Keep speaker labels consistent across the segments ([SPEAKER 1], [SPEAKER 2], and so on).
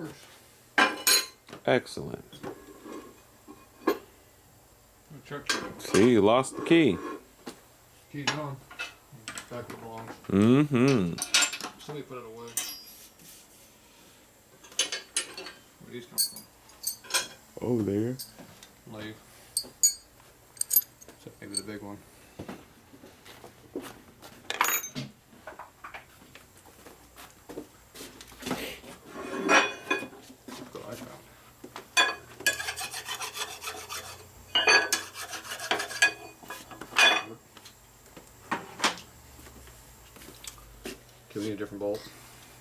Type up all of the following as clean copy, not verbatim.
[SPEAKER 1] works.
[SPEAKER 2] Excellent.
[SPEAKER 1] Check.
[SPEAKER 2] See, you lost the key.
[SPEAKER 1] Key's on. Back where it belongs.
[SPEAKER 2] Mm-hmm.
[SPEAKER 1] Somebody put it away. Where these come from?
[SPEAKER 2] Oh, there.
[SPEAKER 1] Leave. Except maybe the big one. That's what I found. Okay, we need a different bolt.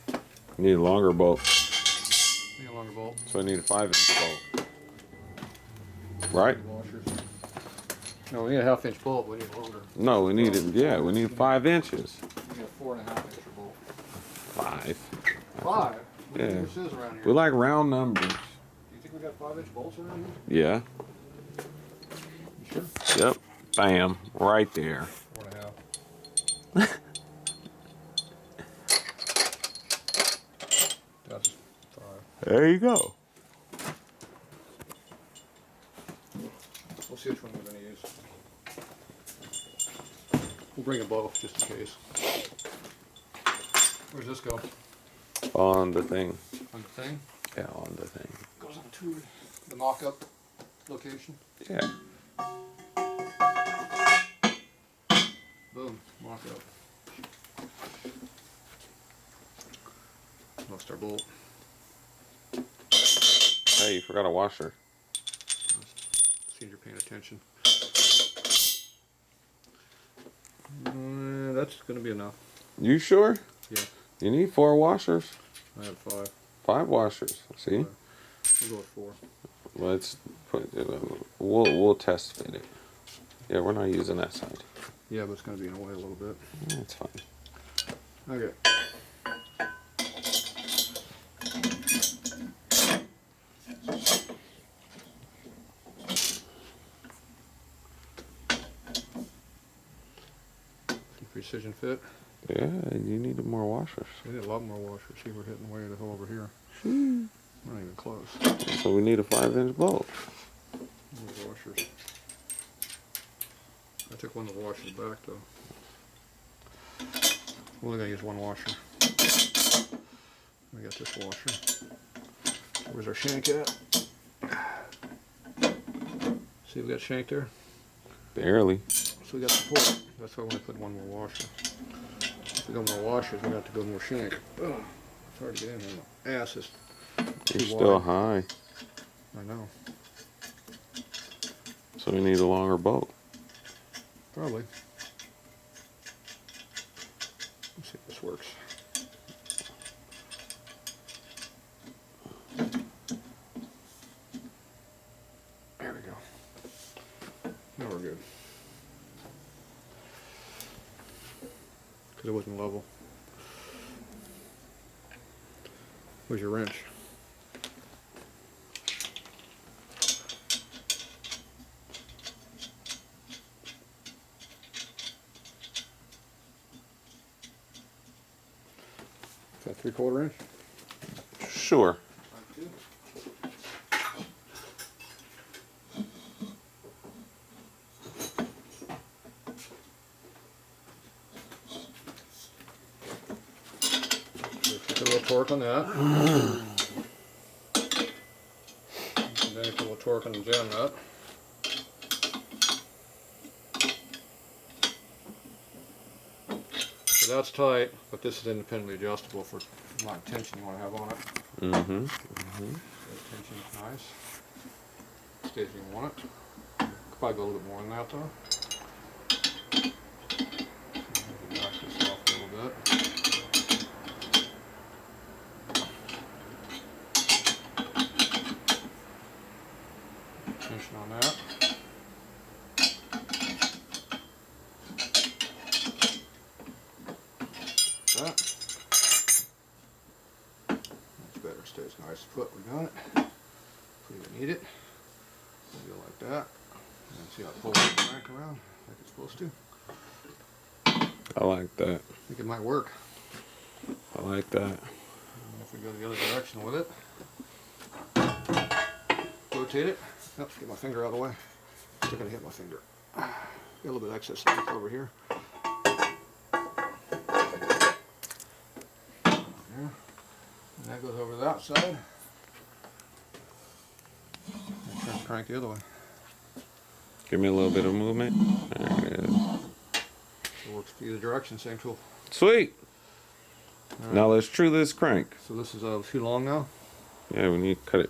[SPEAKER 2] You need a longer bolt.
[SPEAKER 1] We need a longer bolt.
[SPEAKER 2] So I need a 5-inch bolt. Right?
[SPEAKER 1] Washers. No, we need a 1/2-inch bolt. We need longer.
[SPEAKER 2] No, we need it. Yeah, we need 5 inches.
[SPEAKER 1] We need a 4.5-inch bolt.
[SPEAKER 2] 5.
[SPEAKER 1] 5?
[SPEAKER 2] Yeah.
[SPEAKER 1] This is around here.
[SPEAKER 2] We like round numbers.
[SPEAKER 1] Do you think we got 5-inch bolts around here?
[SPEAKER 2] Yeah.
[SPEAKER 1] You sure?
[SPEAKER 2] Yep. Bam. Right there.
[SPEAKER 1] 4.5. That's 5.
[SPEAKER 2] There you go.
[SPEAKER 1] We'll see which one we're going to use. We'll bring them both just in case. Where's this go?
[SPEAKER 2] On the thing.
[SPEAKER 1] On the thing?
[SPEAKER 2] Yeah, on the thing.
[SPEAKER 1] Goes on to the mock-up location.
[SPEAKER 2] Yeah.
[SPEAKER 1] Boom, mock-up. Lost our bolt.
[SPEAKER 2] Hey, you forgot a washer.
[SPEAKER 1] See you're paying attention. That's going to be enough.
[SPEAKER 2] You sure?
[SPEAKER 1] Yeah.
[SPEAKER 2] You need 4 washers.
[SPEAKER 1] I have 5.
[SPEAKER 2] 5 washers. See?
[SPEAKER 1] We'll go with 4.
[SPEAKER 2] Let's put. We'll test fit it. Yeah, we're not using that side.
[SPEAKER 1] Yeah, but it's going to be in the way a little bit.
[SPEAKER 2] That's fine.
[SPEAKER 1] Okay. Precision fit.
[SPEAKER 2] Yeah, you need more washers.
[SPEAKER 1] We need a lot more washers. See, we're hitting way the hole over here. We're not even close.
[SPEAKER 2] So we need a 5-inch bolt.
[SPEAKER 1] More washers. I took one of the washers back though. We're only gonna use one washer. We got this washer. Where's our shank at? See, we got shank there.
[SPEAKER 2] Barely.
[SPEAKER 1] So we got support. That's why I want to put one more washer. If we got more washers, we got to go more shank. Ugh, it's hard to get in here. My ass is
[SPEAKER 2] You're still high.
[SPEAKER 1] I know.
[SPEAKER 2] So we need a longer bolt.
[SPEAKER 1] Probably. Let's see if this works. There we go. Now we're good. Because it wasn't level. Where's your wrench? Is that 3/4 inch?
[SPEAKER 2] Sure.
[SPEAKER 1] Put a little torque on that. And then put a little torque on the jam nut. So that's tight, but this is independently adjustable for the amount of tension you want to have on it.
[SPEAKER 2] Mm-hmm.
[SPEAKER 1] Tension is nice. Stays where you want it. Could probably go a little bit more than that though. Knock this off a little bit. Tension on that. That. That's better. Stays nice put. We got it. If we even need it, we'll go like that. And see how it pulls it back around like it's supposed to.
[SPEAKER 2] I like that.
[SPEAKER 1] I think it might work.
[SPEAKER 2] I like that.
[SPEAKER 1] And if we go the other direction with it, rotate it. Oops, get my finger out of the way. Still gonna hit my finger. Got a little bit of excess length over here. There. And that goes over that side. And turn the crank the other way.
[SPEAKER 2] Give me a little bit of movement. There it is.
[SPEAKER 1] So it works either direction, same tool.
[SPEAKER 2] Sweet.
[SPEAKER 1] Right.
[SPEAKER 2] Now let's true this crank.
[SPEAKER 1] So this is too long now?
[SPEAKER 2] Yeah, we need to cut it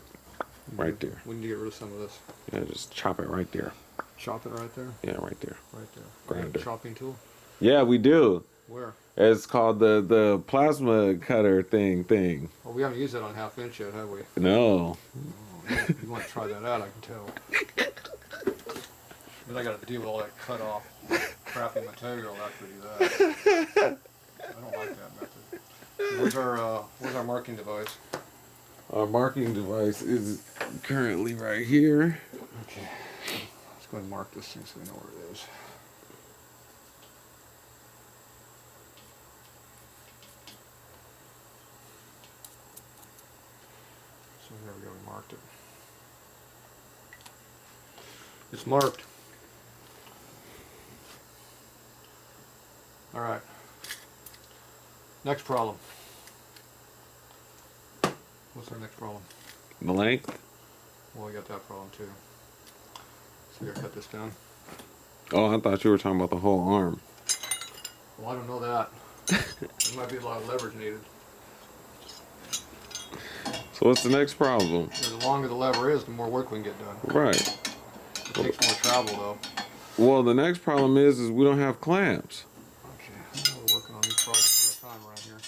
[SPEAKER 2] right there.
[SPEAKER 1] We need to get rid of some of this.
[SPEAKER 2] Yeah, just chop it right there.
[SPEAKER 1] Chop it right there?
[SPEAKER 2] Yeah, right there.
[SPEAKER 1] Right there.
[SPEAKER 2] Grinder.
[SPEAKER 1] Chopping tool?
[SPEAKER 2] Yeah, we do.
[SPEAKER 1] Where?
[SPEAKER 2] It's called the plasma cutter thing.
[SPEAKER 1] Well, we haven't used that on half inch yet, have we?
[SPEAKER 2] No.
[SPEAKER 1] Oh, you want to try that out, I can tell. But I got to deal with all that cut off crappy material after we do that. I don't like that method. Where's our marking device?
[SPEAKER 2] Our marking device is currently right here.
[SPEAKER 1] Okay. Let's go ahead and mark this thing so we know where it is. So there we go, we marked it. It's marked. All right. Next problem. What's our next problem?
[SPEAKER 2] The length?
[SPEAKER 1] Well, we got that problem too. So we gotta cut this down.
[SPEAKER 2] Oh, I thought you were talking about the whole arm.
[SPEAKER 1] Well, I don't know that. There might be a lot of leverage needed.
[SPEAKER 2] So what's the next problem?
[SPEAKER 1] The longer the lever is, the more work we can get done.
[SPEAKER 2] Right.
[SPEAKER 1] It takes more travel though.
[SPEAKER 2] Well, the next problem is we don't have clamps.
[SPEAKER 1] Okay, we're working on these projects one at a time around here.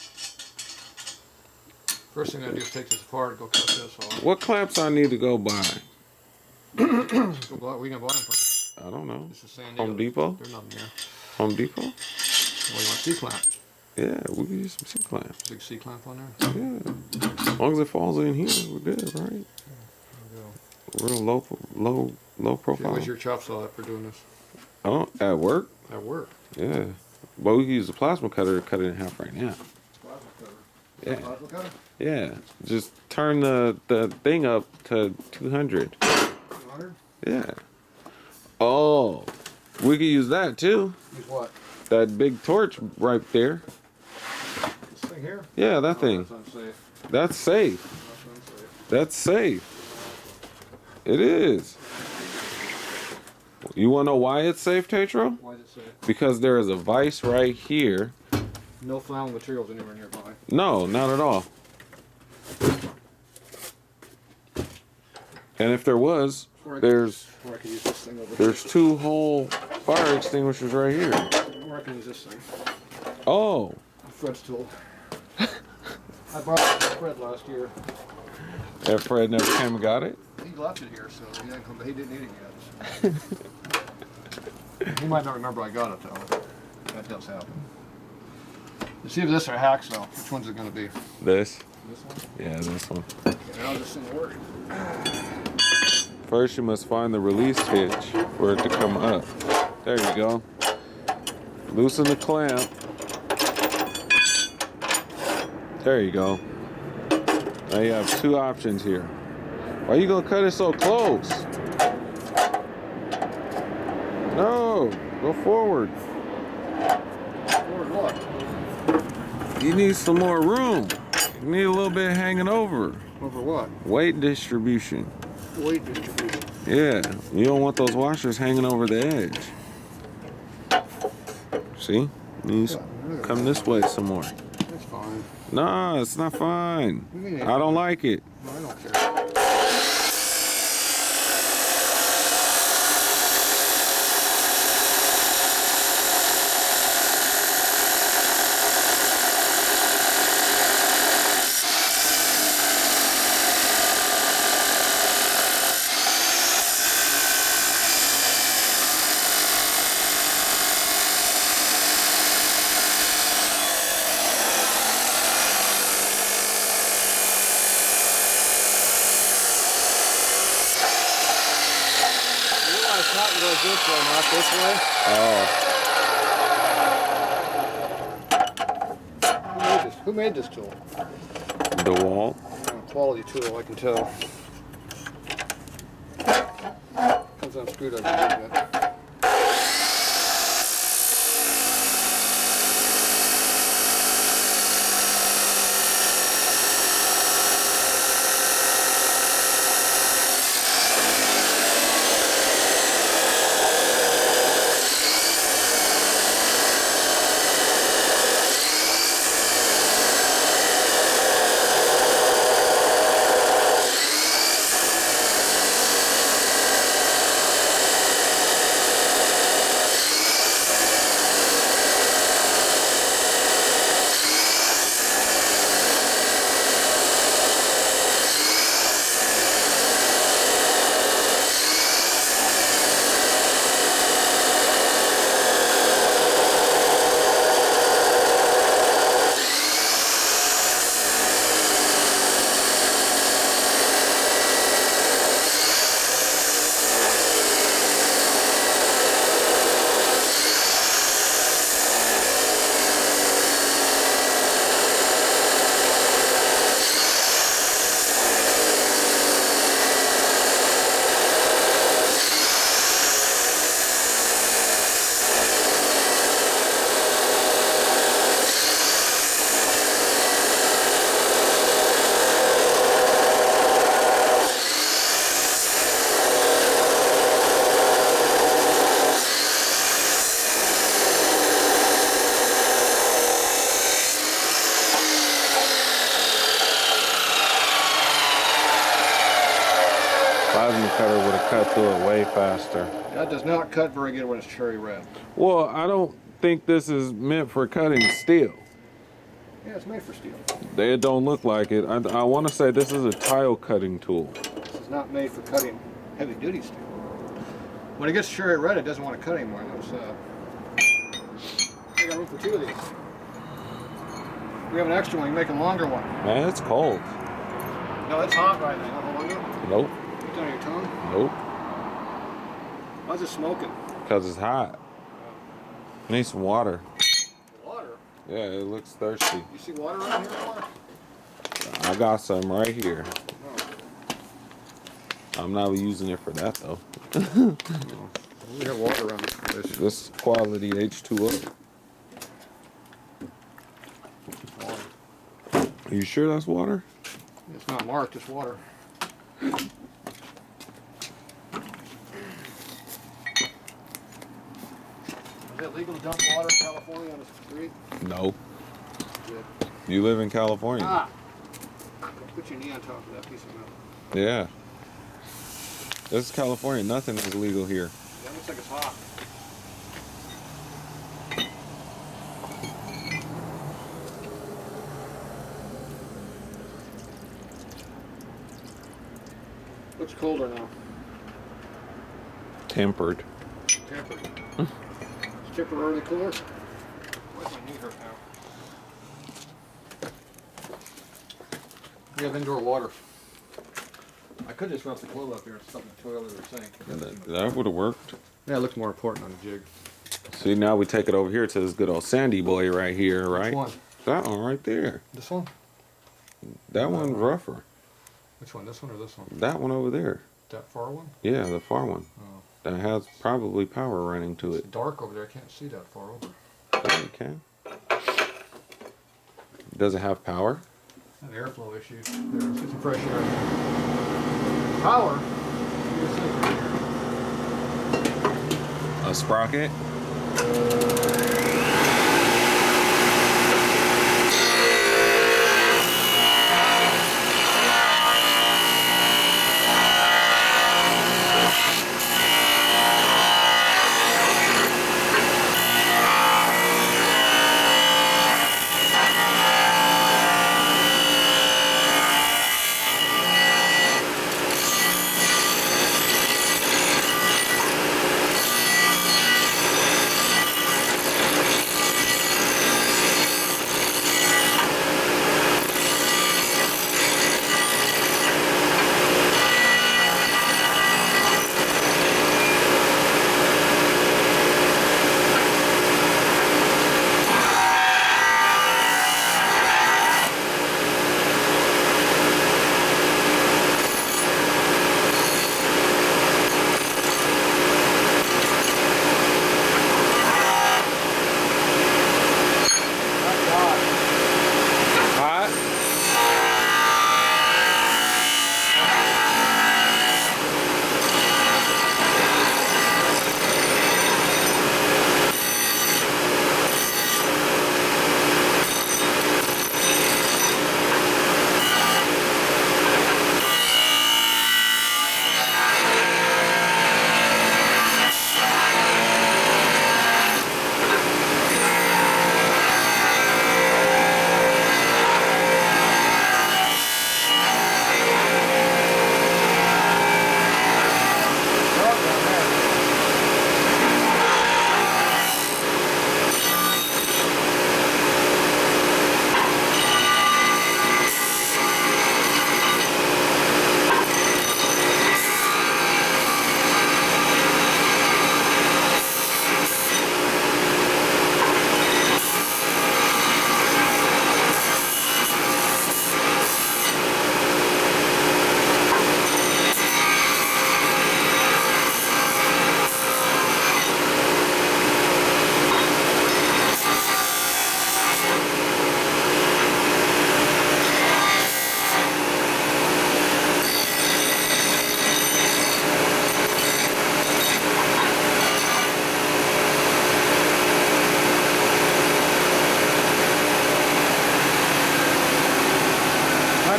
[SPEAKER 1] First thing I do is take this apart, go cut this off.
[SPEAKER 2] What clamps I need to go buy?
[SPEAKER 1] Where you gonna buy them from?
[SPEAKER 2] I don't know.
[SPEAKER 1] This is San Diego.
[SPEAKER 2] Home Depot?
[SPEAKER 1] They're not here.
[SPEAKER 2] Home Depot?
[SPEAKER 1] Well, you want C-clamp?
[SPEAKER 2] Yeah, we can use some C-clamps.
[SPEAKER 1] Big C-clamp on there?
[SPEAKER 2] Yeah. As long as it falls in here, we're good, right?
[SPEAKER 1] There we go.
[SPEAKER 2] Real low
[SPEAKER 1] Okay,
[SPEAKER 2] profile.
[SPEAKER 1] where's your chop saw at for doing this?
[SPEAKER 2] I don't, at work?
[SPEAKER 1] At work.
[SPEAKER 2] Yeah. But we can use the plasma cutter to cut it in half right now.
[SPEAKER 1] Plasma cutter.
[SPEAKER 2] Yeah.
[SPEAKER 1] Plasma cutter?
[SPEAKER 2] Yeah. Just turn the thing up to 200.
[SPEAKER 1] 200?
[SPEAKER 2] Yeah. Oh, we could use that too.
[SPEAKER 1] Use what?
[SPEAKER 2] That big torch right there.
[SPEAKER 1] This thing here?
[SPEAKER 2] Yeah, that
[SPEAKER 1] Oh,
[SPEAKER 2] thing.
[SPEAKER 1] that's unsafe.
[SPEAKER 2] That's safe.
[SPEAKER 1] That's unsafe.
[SPEAKER 2] That's safe. It is. You want to know why it's safe, Tatro?
[SPEAKER 1] Why is it safe?
[SPEAKER 2] Because there is a vise right here.
[SPEAKER 1] No flammable materials anywhere nearby.
[SPEAKER 2] No, not at all. And if there was, there's
[SPEAKER 1] Or I can use this thing over
[SPEAKER 2] there's 2 whole fire extinguishers right here.
[SPEAKER 1] here. Or I can use this thing.
[SPEAKER 2] Oh,
[SPEAKER 1] Fred's tool. I bought it from Fred last year.
[SPEAKER 2] and Fred never came and got it?
[SPEAKER 1] He left it here, so he didn't come. He didn't need it yet. He might not remember I got it though. That does happen. Let's see if this or hacksaw. Which one's it going to be?
[SPEAKER 2] This?
[SPEAKER 1] This one?
[SPEAKER 2] Yeah, this one.
[SPEAKER 1] Okay, how's this thing work?
[SPEAKER 2] First, you must find the release hitch for it to come up. There you go. Loosen the clamp. There you go. Now you have 2 options here. Why you gonna cut it so close? No, go forward.
[SPEAKER 1] Forward what?
[SPEAKER 2] You need some more room. You need a little bit hanging over.
[SPEAKER 1] Over what?
[SPEAKER 2] Weight distribution.
[SPEAKER 1] Weight distribution.
[SPEAKER 2] Yeah, you don't want those washers hanging over the edge. See? You come this way some more.
[SPEAKER 1] That's fine.
[SPEAKER 2] No, it's not fine.
[SPEAKER 1] What do you mean?
[SPEAKER 2] I don't like it.
[SPEAKER 1] No, I don't care. Not goes this way, not this way.
[SPEAKER 2] Oh,
[SPEAKER 1] Who made this tool?
[SPEAKER 2] the wall.
[SPEAKER 1] Quality tool, I can tell. Depends on screwdriver. Like
[SPEAKER 2] Plasma cutter would have cut through it way faster.
[SPEAKER 1] that does not cut very good when it's cherry red.
[SPEAKER 2] Well, I don't think this is meant for cutting steel.
[SPEAKER 1] Yeah, it's made for steel.
[SPEAKER 2] They don't look like it. I want to say this is a tile cutting tool.
[SPEAKER 1] This is not made for cutting heavy duty steel. When it gets cherry red, it doesn't want to cut anymore. I got room for 2 of these. We have an extra one. You make a longer one.
[SPEAKER 2] Man, it's cold.
[SPEAKER 1] No, it's hot right now. Hold on.
[SPEAKER 2] Nope.
[SPEAKER 1] It's on your tongue.
[SPEAKER 2] Nope.
[SPEAKER 1] How's it smoking?
[SPEAKER 2] Because it's hot. Need some water.
[SPEAKER 1] Water?
[SPEAKER 2] Yeah, it looks thirsty.
[SPEAKER 1] You see water around here somewhere?
[SPEAKER 2] I got some right here.
[SPEAKER 1] Oh.
[SPEAKER 2] I'm not using it for that though.
[SPEAKER 1] No. We have water around this place.
[SPEAKER 2] This is quality H2O.
[SPEAKER 1] Water.
[SPEAKER 2] Are you sure that's water?
[SPEAKER 1] It's not marked, it's water. Is it legal to dump water in California on the street?
[SPEAKER 2] No.
[SPEAKER 1] Good.
[SPEAKER 2] You live in California.
[SPEAKER 1] Ah! Put your knee on top of that piece of metal.
[SPEAKER 2] Yeah. This is California. Nothing is legal here.
[SPEAKER 1] Yeah, it looks like it's hot. Looks colder now.
[SPEAKER 2] Tempered.
[SPEAKER 1] Tempered. It's temporarily cooler. Why's my knee hurt now? We have indoor water. I could just run the clothes up here and stuff in the toilet or sink.
[SPEAKER 2] That would have worked.
[SPEAKER 1] Yeah, it looks more important on the jig.
[SPEAKER 2] See, now we take it over here to this good old Sandy boy right here, right?
[SPEAKER 1] Which one?
[SPEAKER 2] That one right there.
[SPEAKER 1] This one?
[SPEAKER 2] That one's rougher.
[SPEAKER 1] Which one? This one or this one?
[SPEAKER 2] That one over there.
[SPEAKER 1] That far one?
[SPEAKER 2] Yeah, the far one.
[SPEAKER 1] Oh.
[SPEAKER 2] That has probably power running to
[SPEAKER 1] It's
[SPEAKER 2] it.
[SPEAKER 1] dark over there. I can't see that far over.
[SPEAKER 2] Yeah, you can. Does it have power?
[SPEAKER 1] An airflow issue. There, let's get some fresh air. Power? Here's this right here.
[SPEAKER 2] A sprocket?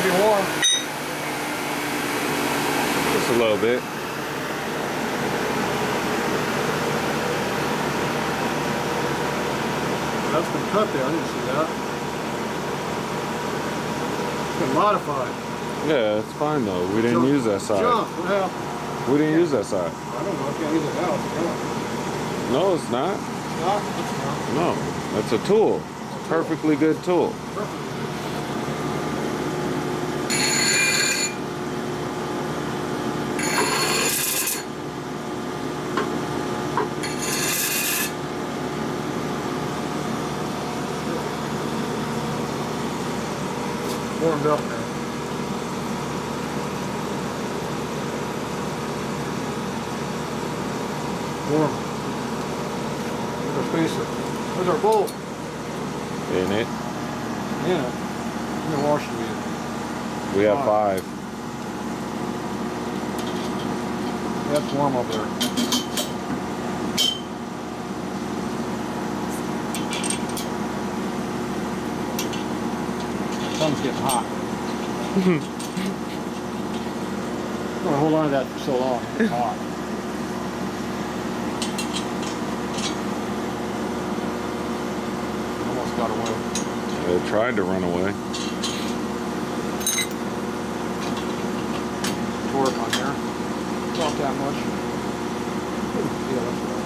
[SPEAKER 1] Might be warm.
[SPEAKER 2] Just a little bit.
[SPEAKER 1] That's been cut there. I didn't see that. It's been modified.
[SPEAKER 2] Yeah, it's fine though. We didn't use that side.
[SPEAKER 1] Jump. What happened?
[SPEAKER 2] We didn't use that side.
[SPEAKER 1] I don't know. I can't use it now. It's jump.
[SPEAKER 2] No, it's not.
[SPEAKER 1] It's not? It's not.
[SPEAKER 2] No, it's a tool. Perfectly good tool.
[SPEAKER 1] Perfect. Warmed up now. Warm. There's our spacer. There's our bolt.
[SPEAKER 2] Isn't it?
[SPEAKER 1] Yeah. How many washers do we have?
[SPEAKER 2] We have 5.
[SPEAKER 1] That's warm up there. The sun's getting hot. I'm gonna hold on to that for so long. It's hot. Almost got away.
[SPEAKER 2] It tried to run away.
[SPEAKER 1] Torque on there. Not that much. Yeah, that's right.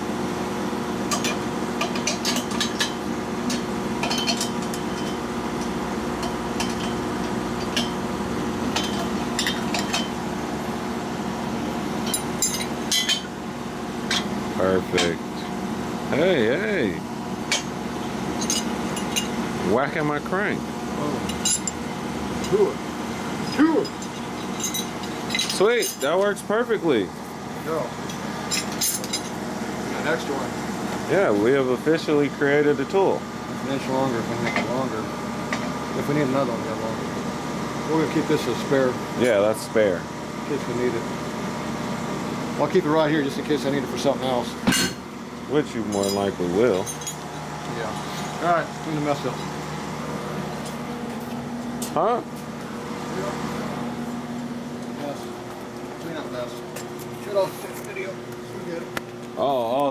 [SPEAKER 2] Perfect. Hey, hey. Whacking my crank.
[SPEAKER 1] Oh. Do it. Do it.
[SPEAKER 2] Sweet, that works perfectly.
[SPEAKER 1] Go. The next one.
[SPEAKER 2] Yeah, we have officially created a tool.
[SPEAKER 1] It's an inch longer if we make it longer. If we need another one, we got longer. We're gonna keep this as spare
[SPEAKER 2] Yeah, that's spare.
[SPEAKER 1] in case we need it. I'll keep it right here just in case I need it for something else.
[SPEAKER 2] Which you more than likely will.
[SPEAKER 1] Yeah. All right, clean the mess up.
[SPEAKER 2] Huh?
[SPEAKER 1] Mess. Clean up mess. Shut off the video. Forget it.
[SPEAKER 2] Oh,